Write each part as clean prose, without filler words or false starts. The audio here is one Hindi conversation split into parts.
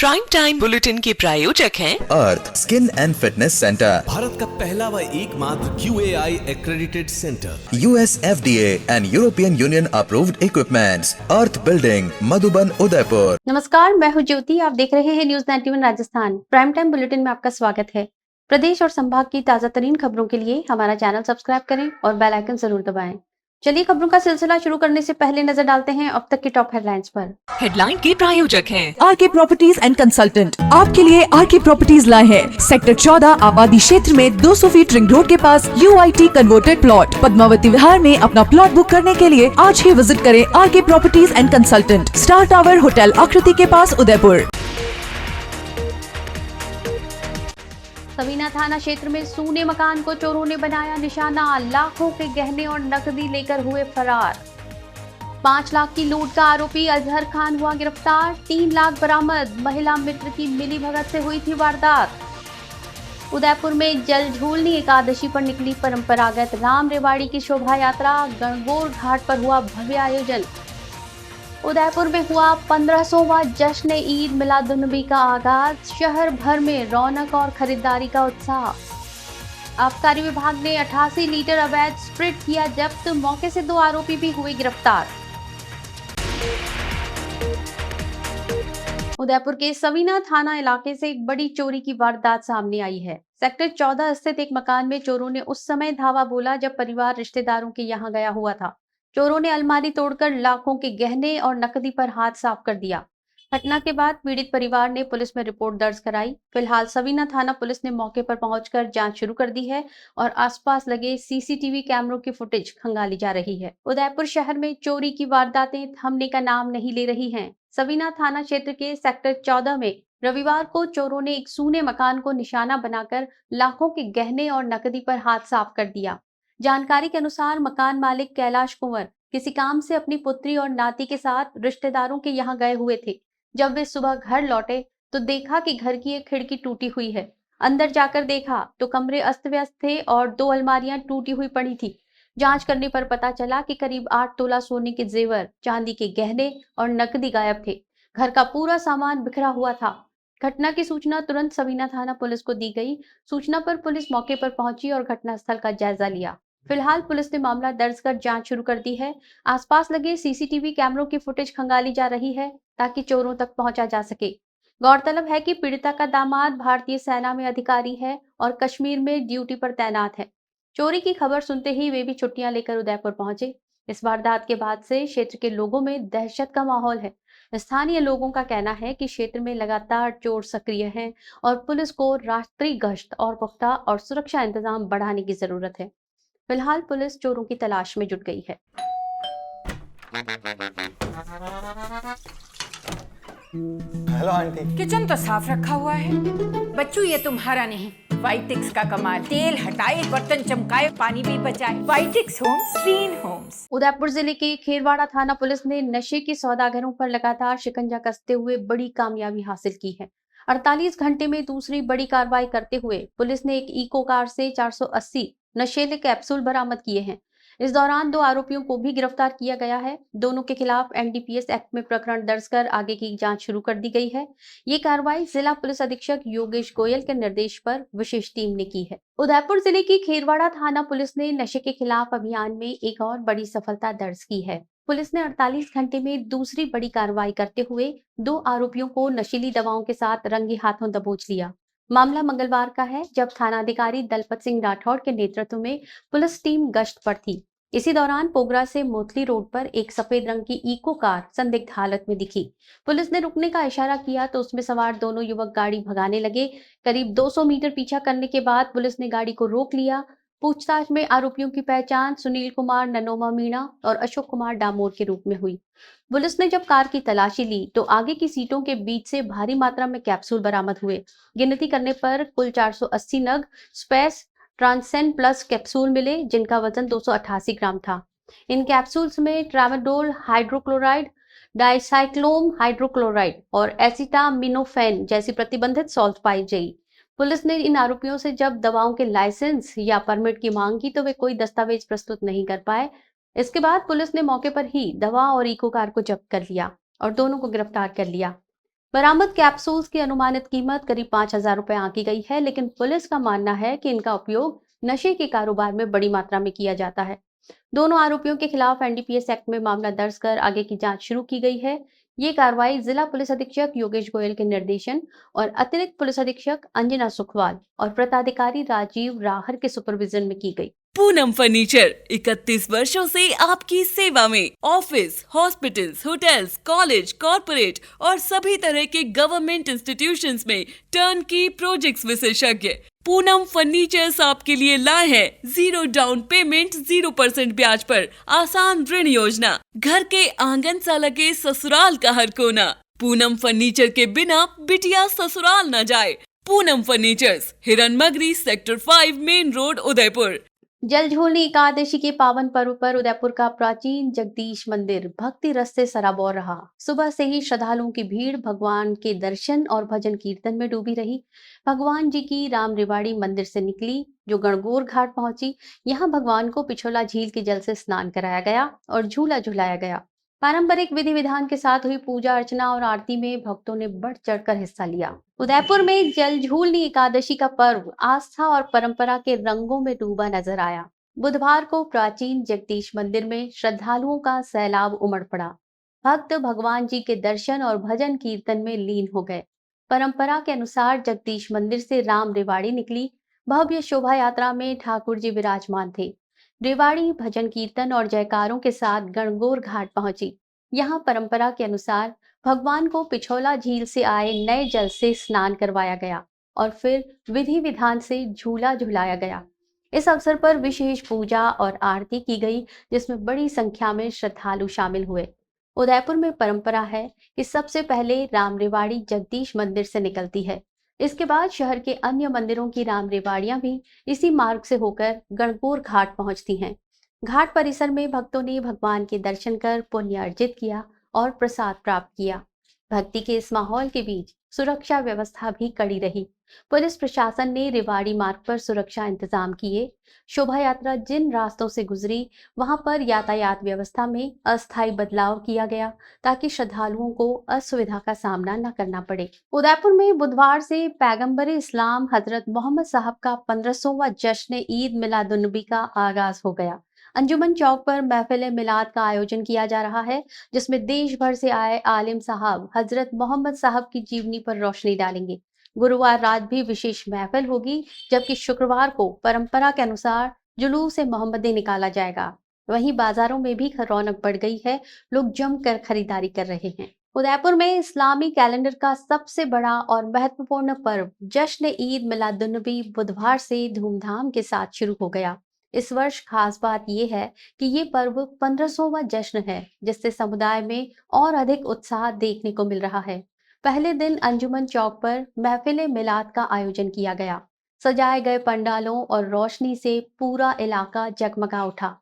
प्राइम टाइम बुलेटिन के प्रायोजक हैं Earth skin and fitness centre, Bharat का पहला व एकमात्र QAI accredited centre, US FDA and European Union approved equipments, Earth building, Madhuban, Udaipur. नमस्कार, मैं हूं ज्योति। आप देख रहे हैं news 91 Rajasthan. Prime time bulletin में आपका स्वागत है। प्रदेश और संभाग की ताजा तरीन खबरों के लिए हमारा चैनल सब्सक्राइब करें और बेल आइकन जरूर दबाएं। चलिए खबरों का सिलसिला शुरू करने से पहले नजर डालते हैं अब तक की टॉप हेडलाइंस पर। हेडलाइन के प्रायोजक हैं आरके प्रॉपर्टीज एंड कंसल्टेंट आपके लिए आरके प्रॉपर्टीज लाए हैं सेक्टर 14 आबादी क्षेत्र में 200 फीट रिंग रोड के पास UIT converted plot Padmavati Vihar में अपना प्लॉट बुक करने के लिए आज ही विजिट करें RK properties and consultant, star tower hotel Aakriti के पास, उदयपुर। सवीना थाना क्षेत्र में सूने मकान को चोरों ने बनाया निशाना, लाखों के गहने और नकदी लेकर हुए फरार। 5 लाख की लूट का आरोपी अजहर खान हुआ गिरफ्तार, 3 लाख बरामद। महिला मित्र की मिलीभगत से हुई थी वारदात। उदयपुर में जल झूलनी एकादशी पर निकली परंपरागत राम रेवाड़ी की शोभा यात्रा, गणगौर घाट पर हुआ भव्य आयोजन। उदयपुर में हुआ 1500वां जश्न ईद मिलादुन्नबी का आगाज, शहर भर में रौनक और खरीदारी का उत्साह। आबकारी विभाग ने 88 लीटर अवैध स्प्रिट किया जब्त, मौके से 2 आरोपी भी हुए गिरफ्तार। उदयपुर के सवीना थाना इलाके से एक बड़ी चोरी की वारदात सामने आई है। सेक्टर 14 स्थित एक मकान में चोरों ने उस समय धावा बोला जब परिवार रिश्तेदारों के यहाँ गया हुआ था। चोरों ने अलमारी तोड़कर लाखों के गहने और नकदी पर हाथ साफ कर दिया। घटना के बाद पीड़ित परिवार ने पुलिस में रिपोर्ट दर्ज कराई। फिलहाल सवीना थाना पुलिस ने मौके पर पहुंचकर जांच शुरू कर दी है और आसपास लगे CCTV कैमरों की फुटेज खंगाली जा रही है। उदयपुर शहर में चोरी की वारदातें थमने का नाम नहीं ले रही हैं। सवीना थाना क्षेत्र के सेक्टर 14 में रविवार को चोरों ने एक सूने मकान को निशाना बनाकर लाखों के गहने और नकदी पर हाथ साफ कर दिया। जानकारी के अनुसार मकान मालिक कैलाश कुंवर किसी काम से अपनी पुत्री और नाती के साथ रिश्तेदारों के यहाँ गए हुए थे। जब वे सुबह घर लौटे तो देखा कि घर की एक खिड़की टूटी हुई है। अंदर जाकर देखा तो कमरे अस्त व्यस्त थे और 2 अलमारियां टूटी हुई पड़ी थी। जांच करने पर पता चला कि करीब 8 तोला सोने के जेवर, चांदी के गहने और नकदी गायब थे। घर का पूरा सामान बिखरा हुआ था। घटना की सूचना तुरंत सवीना थाना पुलिस को दी गई। सूचना पर पुलिस मौके पर पहुंची और घटनास्थल का जायजा लिया। फिलहाल पुलिस ने मामला दर्ज कर जांच शुरू कर दी है। आसपास लगे CCTV कैमरों की फुटेज खंगाली जा रही है ताकि चोरों तक पहुंचा जा सके। गौरतलब है कि पीड़िता का दामाद भारतीय सेना में अधिकारी है और कश्मीर में ड्यूटी पर तैनात है। चोरी की खबर सुनते ही वे भी छुट्टियां लेकर उदयपुर पहुंचे। इस वारदात के बाद से क्षेत्र के लोगों में दहशत का माहौल है। स्थानीय लोगों का कहना है कि क्षेत्र में लगातार चोर सक्रिय हैं और पुलिस को रात्रि गश्त और पुख्ता और सुरक्षा इंतजाम बढ़ाने की जरूरत है। फिलहाल पुलिस चोरों की तलाश में जुट गई है। Hello aunty. किचन तो साफ रखा हुआ है। बच्चू ये तुम्हारा नहीं, वाइटिक्स का कमाल। तेल हटाए, बर्तन चमकाए, पानी भी बचाए। वाइटिक्स होम्स, क्लीन होम्स। उदयपुर जिले के खेरवाड़ा थाना पुलिस ने नशे की सौदागरों पर लगातार शिकंजा कसते हुए बड़ी कामयाबी हासिल की है। 48 घंटे में दूसरी बड़ी कार्रवाई करते हुए पुलिस ने एक इको कार से 480 नशीले कैप्सूल बरामद किए हैं। इस दौरान 2 आरोपियों को भी गिरफ्तार किया गया है। दोनों के खिलाफ NDPS एक्ट में प्रकरण दर्ज कर आगे की जांच शुरू कर दी गई है। ये कार्रवाई जिला पुलिस अधीक्षक योगेश गोयल के निर्देश पर विशेष टीम ने की है। उदयपुर जिले की खेरवाड़ा थाना पुलिस ने नशे के खिलाफ अभियान में एक और बड़ी सफलता दर्ज की है। पुलिस ने 48 घंटे में दूसरी बड़ी कार्रवाई करते हुए 2 आरोपियों को नशीली दवाओं के साथ रंगे हाथों दबोच लिया। मामला मंगलवार का है जब थानाधिकारी दलपत सिंह राठौड़ के नेतृत्व में पुलिस टीम गश्त पर थी। इसी दौरान पोगरा से मोतली रोड पर एक सफेद रंग की इको कार संदिग्ध हालत में दिखी। पुलिस ने रुकने का इशारा किया तो उसमें सवार दोनों युवक गाड़ी भगाने लगे। करीब 200 मीटर पीछा करने के बाद पुलिस ने गाड़ी को रोक लिया। पूछताछ में आरोपियों की पहचान सुनील कुमार ननोमा मीणा और अशोक कुमार डामोर के रूप में हुई। पुलिस ने जब कार की तलाशी ली तो आगे की सीटों के बीच से भारी मात्रा में कैप्सूल बरामद हुए। गिनती करने पर कुल 480 नग स्पेस ट्रांसेंड प्लस कैप्सूल मिले जिनका वजन 288 ग्राम था। इन कैप्सूल्स में ट्रामाडोल हाइड्रोक्लोराइड, डाइसाइक्लोम हाइड्रोक्लोराइड और एसिटामिनोफेन जैसी प्रतिबंधित सॉल्ट पाई गई। पुलिस ने इन आरोपियों से जब दवाओं के लाइसेंस या परमिट की मांग की तो वे कोई दस्तावेज प्रस्तुत नहीं कर पाए। इसके बाद पुलिस ने मौके पर ही दवा और इको कार को जब्त कर लिया और दोनों को गिरफ्तार कर लिया। बरामद कैप्सूल्स की अनुमानित कीमत करीब 5,000 रुपए आंकी गई है, लेकिन पुलिस का मानना है कि इनका उपयोग नशे के कारोबार में बड़ी मात्रा में किया जाता है। दोनों आरोपियों के खिलाफ एनडीपीएस एक्ट में मामला दर्ज कर आगे की जांच शुरू की गई है। ये कार्रवाई जिला पुलिस अधीक्षक योगेश गोयल के निर्देशन और अतिरिक्त पुलिस अधीक्षक अंजना सुखवाल और प्रताधिकारी राजीव राहर के सुपरविजन में की गई। पूनम फर्नीचर 31 वर्षों से आपकी सेवा में। Office, hospitals, hotels, college, corporate और सभी तरह के गवर्नमेंट इंस्टीट्यूशंस में टर्नकी प्रोजेक्ट्स विशेषज्ञ। पूनम फर्नीचर्स आपके लिए लाए हैं 0 डाउन पेमेंट 0% ब्याज पर आसान ऋण योजना। घर के आंगन सा लगे ससुराल का हर कोना। पूनम फर्नीचर के बिना बिटिया ससुराल न जाए। Poonam furnitures, Hiranmagri, sector 5, main road, Udaipur. Jaljhulni Ekadashi के पावन पर्व पर उदयपुर का प्राचीन जगदीश मंदिर भक्ति रस से सराबोर रहा। सुबह से ही श्रद्धालुओं की भीड़ भगवान के दर्शन और भजन कीर्तन में डूबी रही। भगवान जी की राम रेवाड़ी मंदिर से निकली, जो गणगौर घाट पहुंची। यहाँ भगवान को पिछोला झील के जल से स्नान कराया गया और झूला झुलाया गया। पारंपरिक विधि विधान के साथ हुई पूजा अर्चना और आरती में भक्तों ने बढ़ चढ़कर हिस्सा लिया। उदयपुर में जलझूलनी एकादशी का पर्व आस्था और परंपरा के रंगों में डूबा नजर आया। बुधवार को प्राचीन जगदीश मंदिर में श्रद्धालुओं का सैलाब उमड़ पड़ा। भक्त भगवान जी के दर्शन और भजन कीर्तन में लीन हो गए। परंपरा के अनुसार जगदीश मंदिर से राम रेवाड़ी निकली। भव्य शोभा यात्रा में ठाकुर जी विराजमान थे। रेवाड़ी भजन कीर्तन और जयकारों के साथ गणगौर घाट पहुंची। यहाँ परंपरा के अनुसार भगवान को पिछोला झील से आए नए जल से स्नान करवाया गया और फिर विधि विधान से झूला झुलाया गया। इस अवसर पर विशेष पूजा और आरती की गई, जिसमें बड़ी संख्या में श्रद्धालु शामिल हुए। उदयपुर में परंपरा है कि सबसे पहले राम रेवाड़ी जगदीश मंदिर से निकलती है। इसके बाद शहर के अन्य मंदिरों की राम रेवाड़ियां भी इसी मार्ग से होकर गणगौर घाट पहुंचती हैं। घाट परिसर में भक्तों ने भगवान के दर्शन कर पुण्य अर्जित किया और प्रसाद प्राप्त किया। भक्ति के इस माहौल के बीच सुरक्षा व्यवस्था भी कड़ी रही। पुलिस प्रशासन ने रेवाड़ी मार्ग पर सुरक्षा इंतजाम किए। शोभा यात्रा जिन रास्तों से गुजरी, वहां पर यातायात व्यवस्था में अस्थायी बदलाव किया गया ताकि श्रद्धालुओं को असुविधा का सामना न करना पड़े। उदयपुर में बुधवार से पैगंबर इस्लाम हजरत मोहम्मद साहब का 1500वां जश्न ईद मिलादुन्नबी का आगाज हो गया। अंजुमन चौक पर महफिल मिलाद का आयोजन किया जा रहा है, जिसमें देश भर से आए आलिम साहब हजरत मोहम्मद साहब की जीवनी पर रोशनी डालेंगे। गुरुवार रात भी विशेष महफिल होगी, जबकि शुक्रवार को परंपरा के अनुसार जुलूस ए मोहम्मदी निकाला जाएगा। वहीं बाजारों में भी रौनक बढ़ गई है, लोग जमकर खरीदारी कर रहे हैं। उदयपुर में इस्लामी कैलेंडर का सबसे बड़ा और महत्वपूर्ण पर्व जश्न ईद मिलादुन्नबी बुधवार से धूमधाम के साथ शुरू हो गया। इस वर्ष खास बात यह है कि ये पर्व 1500वां जश्न है, जिससे समुदाय में और अधिक उत्साह देखने को मिल रहा है। पहले दिन अंजुमन चौक पर महफिल मिलाद का आयोजन किया गया। सजाए गए पंडालों और रोशनी से पूरा इलाका जगमगा उठा।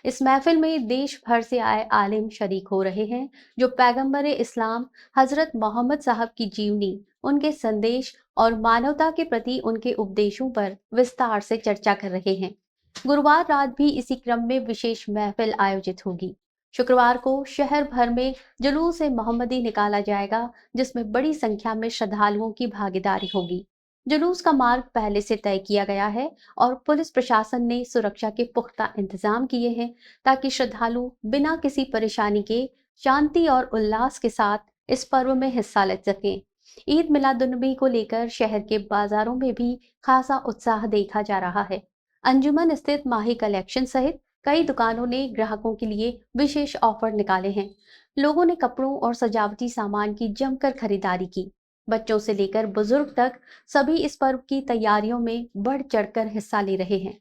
इस महफिल में देश भर से आए आलिम शरीक हो रहे हैं, जो पैगंबर इस्लाम हजरत मोहम्मद साहब की जीवनी, उनके संदेश और मानवता के प्रति उनके उपदेशों पर विस्तार से चर्चा कर रहे हैं। गुरुवार रात भी इसी क्रम में विशेष महफिल आयोजित होगी। शुक्रवार को शहर भर में जुलूस ए मोहम्मदी निकाला जाएगा, जिसमें बड़ी संख्या में श्रद्धालुओं की भागीदारी होगी। जुलूस का मार्ग पहले से तय किया गया है और पुलिस प्रशासन ने सुरक्षा के पुख्ता इंतजाम किए हैं, ताकि श्रद्धालु बिना किसी परेशानी के शांति और उल्लास के साथ इस पर्व में हिस्सा ले सकें। ईद मिलादुन्नबी को लेकर शहर के बाजारों में भी खासा उत्साह देखा जा रहा है। अंजुमन स्थित माही कलेक्शन सहित कई दुकानों ने ग्राहकों के लिए विशेष ऑफर निकाले हैं। लोगों ने कपड़ों और सजावटी सामान की जमकर खरीदारी की। बच्चों से लेकर बुजुर्ग तक सभी इस पर्व की तैयारियों में बढ़ चढ़कर हिस्सा ले रहे हैं।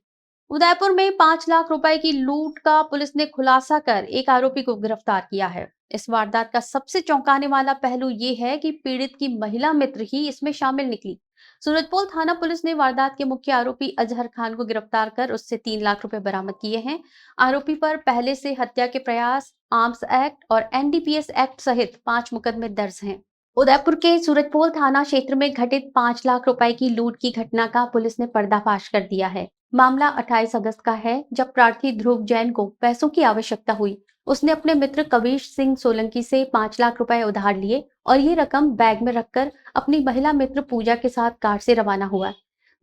उदयपुर में 5 लाख रुपए की लूट का पुलिस ने खुलासा कर एक आरोपी को गिरफ्तार किया है। इस वारदात का सबसे चौंकाने वाला पहलू ये है कि पीड़ित की महिला मित्र ही इसमें शामिल निकली। सूरजपोल थाना पुलिस ने वारदात के मुख्य आरोपी अजहर खान को गिरफ्तार कर उससे 3 लाख रुपए बरामद किए हैं। आरोपी पर पहले से हत्या के प्रयास, आर्म्स एक्ट और एनडीपीएस एक्ट सहित 5 मुकदमे दर्ज हैं। उदयपुर के सूरजपोल थाना क्षेत्र में घटित 5 लाख रुपए की लूट की घटना का पुलिस ने पर्दाफाश कर दिया है। मामला 28 अगस्त का है, जब प्रार्थी ध्रुव जैन को पैसों की आवश्यकता हुई उसने अपने मित्र कवीश सिंह सोलंकी से 5 लाख रुपए उधार लिए और ये रकम बैग में रखकर अपनी महिला मित्र पूजा के साथ कार से रवाना हुआ।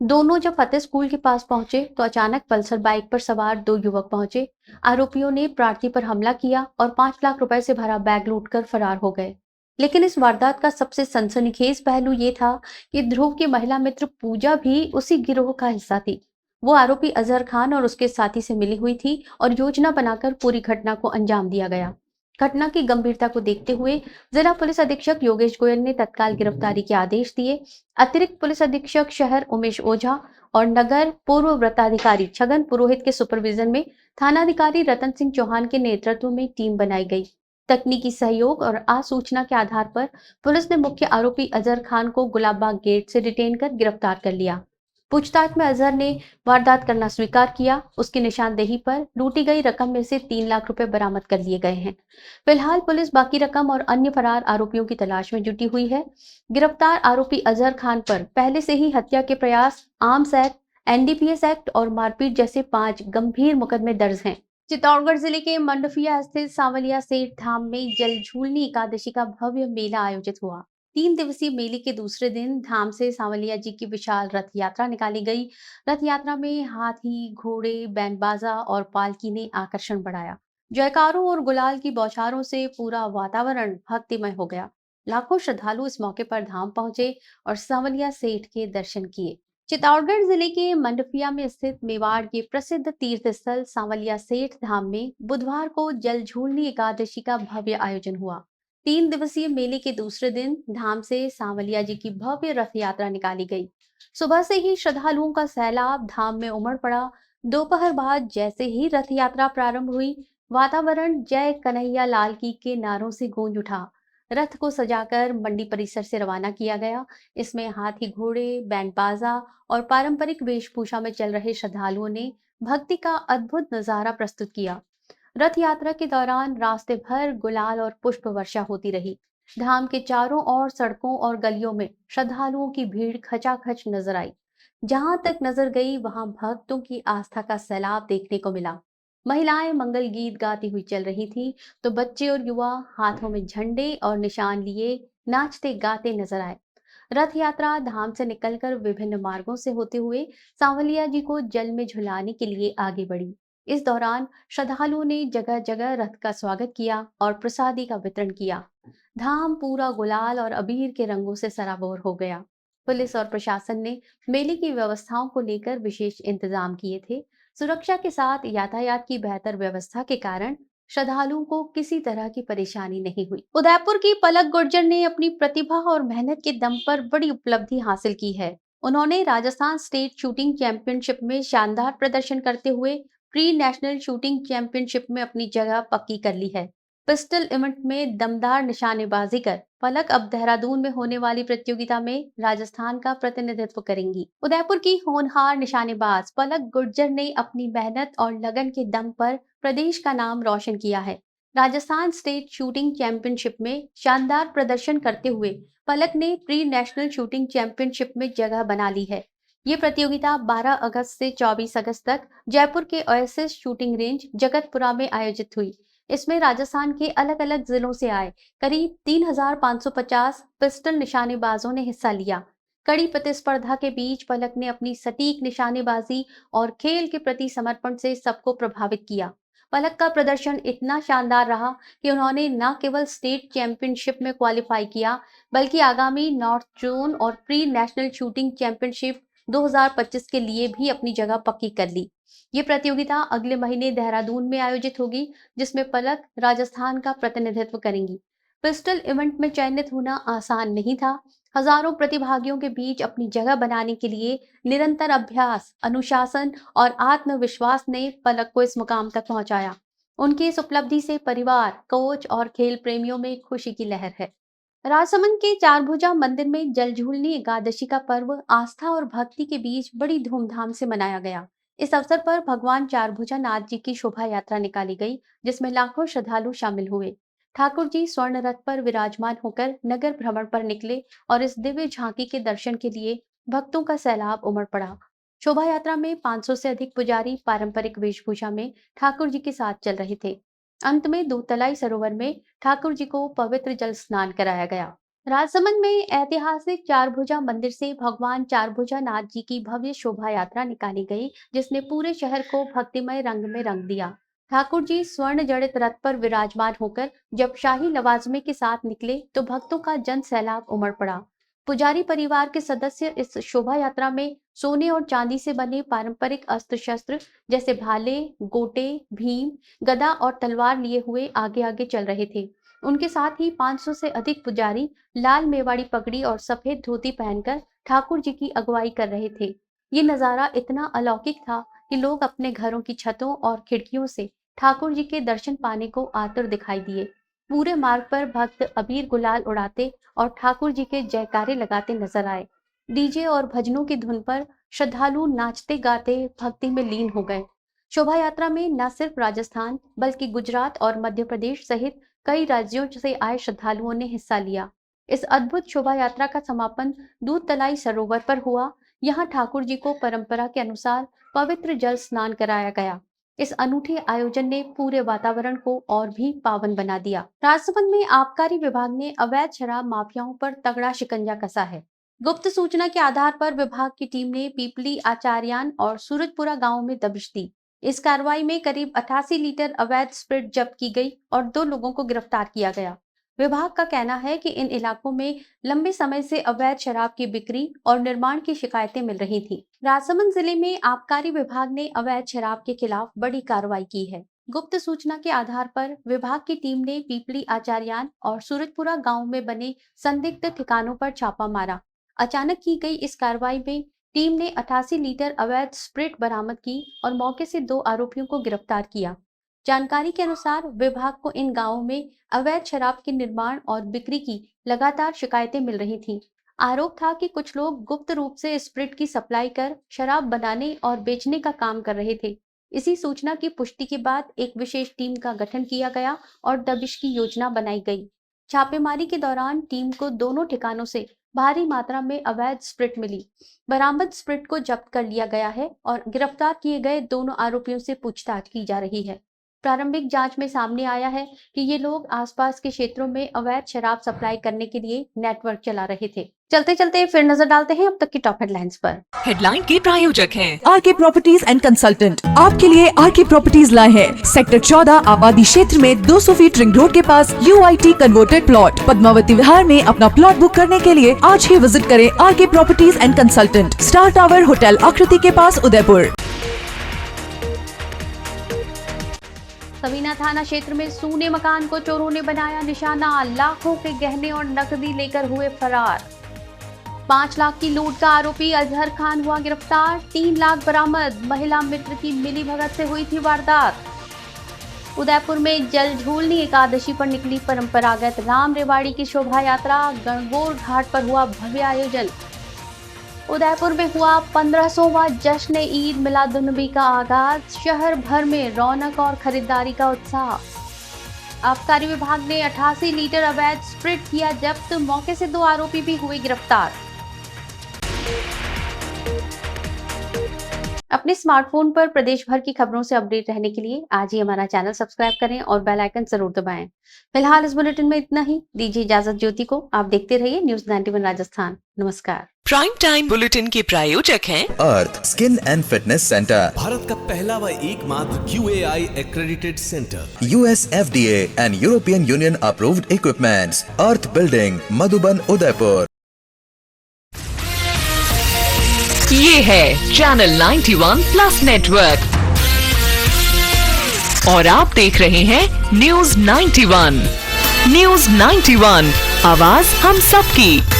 दोनों जब फतेह स्कूल के पास पहुंचे तो अचानक पल्सर बाइक पर सवार 2 युवक पहुंचे। आरोपियों ने प्रार्थी पर हमला किया और 5 लाख रुपए से भरा बैग लूटकर फरार हो गए। लेकिन इस वारदात का सबसे सनसनीखेज पहलू ये था कि ध्रुव की महिला मित्र पूजा भी उसी गिरोह का हिस्सा थी। वो आरोपी अजहर खान और उसके साथी से मिली हुई थी और योजना बनाकर पूरी घटना को अंजाम दिया गया। घटना की गंभीरता को देखते हुए जिला पुलिस अधीक्षक योगेश गोयल ने तत्काल गिरफ्तारी के आदेश दिए। अतिरिक्त पुलिस अधीक्षक शहर उमेश ओझा और नगर पूर्व वृत्ताधिकारी छगन पुरोहित के सुपरविजन में थानाधिकारी रतन सिंह चौहान के नेतृत्व में टीम बनाई गई। तकनीकी सहयोग और आसूचना के आधार पर पुलिस ने मुख्य आरोपी अजहर खान को गुलाबबाग गेट से डिटेन कर गिरफ्तार कर लिया। पूछताछ में अजहर ने वारदात करना स्वीकार किया। उसकी निशानदेही पर लूटी गई रकम में से 3 लाख रुपए बरामद कर लिए गए हैं। फिलहाल पुलिस बाकी रकम और अन्य फरार आरोपियों की तलाश में जुटी हुई है। गिरफ्तार आरोपी अजहर खान पर पहले से ही हत्या के प्रयास, आर्म्स एक्ट, एनडीपीएस एक्ट और मारपीट जैसे 5 गंभीर मुकदमे दर्ज हैं। चित्तौड़गढ़ जिले के मंडफिया स्थित सांवलिया सेठ धाम में जलझूलनी एकादशी का भव्य मेला आयोजित हुआ। 3 दिवसीय मेले के दूसरे दिन धाम से सांवलिया जी की विशाल रथ यात्रा निकाली गई। रथ यात्रा में हाथी, घोड़े, बैंड बाजा और पालकी ने आकर्षण बढ़ाया। जयकारों और गुलाल की बौछारों से पूरा वातावरण भक्तिमय हो गया। लाखों श्रद्धालु इस मौके पर धाम पहुंचे और सांवलिया सेठ के दर्शन किए। चित्तौड़गढ़ जिले के मंडफिया में स्थित मेवाड़ के प्रसिद्ध तीर्थ स्थल सांवलिया सेठ धाम में बुधवार को जलझूलनी एकादशी का भव्य आयोजन हुआ। 3 दिवसीय मेले के दूसरे दिन धाम से सांवलिया जी की भव्य रथ यात्रा निकाली गई। सुबह से ही श्रद्धालुओं का सैलाब धाम में उमड़ पड़ा। दोपहर बाद जैसे ही रथ यात्रा प्रारंभ हुई, वातावरण जय कन्हैया लाल की के नारों से गूंज उठा। रथ को सजाकर मंडी परिसर से रवाना किया गया। इसमें हाथी, घोड़े, बैंड बाजा और पारंपरिक वेशभूषा में चल रहे श्रद्धालुओं ने भक्ति का अद्भुत नजारा प्रस्तुत किया। रथ यात्रा के दौरान रास्ते भर गुलाल और पुष्प वर्षा होती रही। धाम के चारों ओर सड़कों और गलियों में श्रद्धालुओं की भीड़ खचाखच नजर आई। जहां तक नजर गई वहां भक्तों की आस्था का सैलाब देखने को मिला। महिलाएं मंगल गीत गाती हुई चल रही थी तो बच्चे और युवा हाथों में झंडे और निशान लिए नाचते गाते नजर आए। रथ यात्रा धाम से निकलकर विभिन्न मार्गों से होते हुए सांवलिया जी को जल में झुलाने के लिए आगे बढ़ी। इस दौरान श्रद्धालुओं ने जगह जगह रथ का स्वागत किया और प्रसादी का वितरण किया। धाम पूरा गुलाल और अबीर के रंगों से सराबोर हो गया। पुलिस और प्रशासन ने मेले की व्यवस्थाओं को लेकर विशेष इंतजाम किए थे। सुरक्षा के साथ यातायात की बेहतर व्यवस्था के कारण श्रद्धालुओं को किसी तरह की परेशानी नहीं हुई। उदयपुर की पलक गुर्जर ने अपनी प्रतिभा और मेहनत के दम पर बड़ी उपलब्धि हासिल की है। उन्होंने राजस्थान स्टेट शूटिंग चैंपियनशिप में शानदार प्रदर्शन करते हुए प्री नेशनल शूटिंग चैंपियनशिप में अपनी जगह पक्की कर ली है। पिस्टल इवेंट में दमदार निशानेबाजी कर पलक अब देहरादून में होने वाली प्रतियोगिता में राजस्थान का प्रतिनिधित्व करेंगी। उदयपुर की होनहार निशानेबाज पलक गुर्जर ने अपनी मेहनत और लगन के दम पर प्रदेश का नाम रोशन किया है। राजस्थान स्टेट शूटिंग चैंपियनशिप में शानदार प्रदर्शन करते हुए पलक ने प्री नेशनल शूटिंग चैंपियनशिप में जगह बना ली है। ये प्रतियोगिता 12 अगस्त से 24 अगस्त तक जयपुर के ओएसिस शूटिंग रेंज जगतपुरा में आयोजित हुई। इसमें राजस्थान के अलग अलग जिलों से आए करीब 3,550 पिस्टल निशानेबाजों ने हिस्सा लिया। कड़ी प्रतिस्पर्धा के बीच पलक ने अपनी सटीक निशानेबाजी और खेल के प्रति समर्पण से सबको प्रभावित किया। पलक का प्रदर्शन इतना शानदार रहा कि उन्होंने न केवल स्टेट चैंपियनशिप में क्वालिफाई किया, बल्कि आगामी नॉर्थ जोन और प्री नेशनल शूटिंग चैंपियनशिप 2025 के लिए भी अपनी जगह पक्की कर ली। ये प्रतियोगिता अगले महीने देहरादून में आयोजित होगी, जिसमें पलक राजस्थान का प्रतिनिधित्व करेंगी। पिस्टल इवेंट में चयनित होना आसान नहीं था। हजारों प्रतिभागियों के बीच अपनी जगह बनाने के लिए निरंतर अभ्यास, अनुशासन और आत्मविश्वास ने पलक को इस मुकाम तक पहुंचाया। उनकी इस उपलब्धि से परिवार, कोच और खेल प्रेमियों में खुशी की लहर है। राजसमंद के चारभुजा मंदिर में जलझूलनी एकादशी का पर्व आस्था और भक्ति के बीच बड़ी धूमधाम से मनाया गया। इस अवसर पर भगवान चारभुजा नाथ जी की शोभा यात्रा निकाली गई, जिसमें लाखों श्रद्धालु शामिल हुए। ठाकुर जी स्वर्ण रथ पर विराजमान होकर नगर भ्रमण पर निकले और इस दिव्य झांकी के दर्शन के लिए भक्तों का सैलाब उमड़ पड़ा। शोभा यात्रा में 500 से अधिक पुजारी पारंपरिक वेशभूषा में ठाकुर जी के साथ चल रहे थे। अंत में दूधतलाई सरोवर में ठाकुर जी को पवित्र जल स्नान कराया गया। राजसमंद में ऐतिहासिक चारभुजा मंदिर से भगवान चारभुजा नाथ जी की भव्य शोभा यात्रा निकाली गई, जिसने पूरे शहर को भक्तिमय रंग में रंग दिया। ठाकुर जी स्वर्ण जड़ित रथ पर विराजमान होकर जब शाही लवाजमे के साथ निकले तो भक्तों का जन सैलाब उमड़ पड़ा। पुजारी परिवार के सदस्य इस शोभा यात्रा में सोने और चांदी से बने पारंपरिक अस्त्र शस्त्र जैसे भाले, गोटे, भीम, गदा और तलवार लिए हुए आगे आगे चल रहे थे। उनके साथ ही 500 से अधिक पुजारी लाल मेवाड़ी पगड़ी और सफेद धोती पहनकर ठाकुर जी की अगुवाई कर रहे थे। ये नजारा इतना अलौकिक था कि लोग अपने घरों की छतों और खिड़कियों से ठाकुर जी के दर्शन पाने को आतुर दिखाई दिए। पूरे मार्ग पर भक्त अबीर गुलाल उड़ाते और ठाकुर जी के जयकारे लगाते नजर आए। डीजे और भजनों की धुन पर श्रद्धालु नाचते गाते भक्ति में लीन हो गए। शोभा यात्रा में न सिर्फ राजस्थान बल्कि गुजरात और मध्य प्रदेश सहित कई राज्यों से आए श्रद्धालुओं ने हिस्सा लिया। इस अद्भुत शोभा यात्रा का समापन दूधतलाई सरोवर पर हुआ। यहाँ ठाकुर जी को परंपरा के अनुसार पवित्र जल स्नान कराया गया। इस अनूठे आयोजन ने पूरे वातावरण को और भी पावन बना दिया। राजसमंद में आबकारी विभाग ने अवैध शराब माफियाओं पर तगड़ा शिकंजा कसा है। गुप्त सूचना के आधार पर विभाग की टीम ने पीपली, आचार्यान और सूरजपुरा गांव में दबिश दी। इस कार्रवाई में करीब 88 लीटर अवैध स्प्रिट जब्त की गई और 2 लोगों को गिरफ्तार किया गया। विभाग का कहना है कि इन इलाकों में लंबे समय से अवैध शराब की बिक्री और निर्माण की शिकायतें मिल रही थी। राजसमंद जिले में आबकारी विभाग ने अवैध शराब के खिलाफ बड़ी कार्रवाई की है। गुप्त सूचना के आधार पर विभाग की टीम ने पीपली, आचार्यान और सूरजपुरा गांव में बने संदिग्ध ठिकानों पर छापा मारा। अचानक की गई इस कार्रवाई में टीम ने 88 लीटर अवैध स्प्रिट बरामद की और मौके से 2 आरोपियों को गिरफ्तार किया। जानकारी के अनुसार विभाग को इन गांवों में अवैध शराब के निर्माण और बिक्री की लगातार शिकायतें मिल रही थीं। आरोप था कि कुछ लोग गुप्त रूप से स्प्रिट की सप्लाई कर शराब बनाने और बेचने का काम कर रहे थे। इसी सूचना की पुष्टि के बाद एक विशेष टीम का गठन किया गया और दबिश की योजना बनाई गई। छापेमारी के दौरान टीम को दोनों ठिकानों से भारी मात्रा में अवैध स्प्रिट मिली। बरामद स्प्रिट को जब्त कर लिया गया है और गिरफ्तार किए गए दोनों आरोपियों से पूछताछ की जा रही है। प्रारंभिक जांच में सामने आया है कि ये लोग आसपास के क्षेत्रों में अवैध शराब सप्लाई करने के लिए नेटवर्क चला रहे थे। चलते चलते फिर नजर डालते हैं अब तक की टॉप हेडलाइंस पर। हेडलाइन के प्रायोजक हैं आरके प्रॉपर्टीज एंड कंसल्टेंट आपके लिए आरके प्रॉपर्टीज लाए हैं सेक्टर 14 आबादी क्षेत्र में 200 फीट रिंग रोड के पास UIT converted plot. Padmavati Vihar में अपना प्लॉट बुक करने के लिए आज ही विजिट करें RK properties and consultant, star tower hotel Aakriti के पास, उदयपुर। सवीना थाना क्षेत्र में सूने मकान को चोरों ने बनाया निशाना। लाखों के गहने और नकदी लेकर हुए फरार। 5 लाख की लूट का आरोपी अजहर खान हुआ गिरफ्तार। 3 लाख बरामद। महिला मित्र की मिलीभगत से हुई थी वारदात। उदयपुर में जल झूलनी एकादशी पर निकली परंपरागत राम रेवाड़ी की शोभा यात्रा। गणगौर घाट पर हुआ भव्य आयोजन। उदयपुर में हुआ 1500वां जश्न ईद मिलादुन्नबी का आगाज। शहर भर में रौनक और खरीदारी का उत्साह। आबकारी विभाग ने 88 लीटर अवैध स्प्रिट किया जब्त। मौके से 2 आरोपी भी हुए गिरफ्तार। अपने स्मार्टफोन पर प्रदेश भर की खबरों से अपडेट रहने के लिए आज ही हमारा चैनल सब्सक्राइब करें और बेल आइकन जरूर दबाएं। फिलहाल इस बुलेटिन में इतना ही। दीजिए इजाजत ज्योति को। आप देखते रहिए न्यूज 91 राजस्थान। नमस्कार। प्राइम टाइम बुलेटिन के प्रायोजक हैं Earth skin and fitness centre, Bharat का पहला व एकमात्र QAI accredited centre, US FDA and European Union approved equipments, Earth building, Madhuban, Udaipur. ये है चैनल 91 प्लस नेटवर्क और आप देख रहे हैं न्यूज 91। न्यूज 91, आवाज हम सबकी।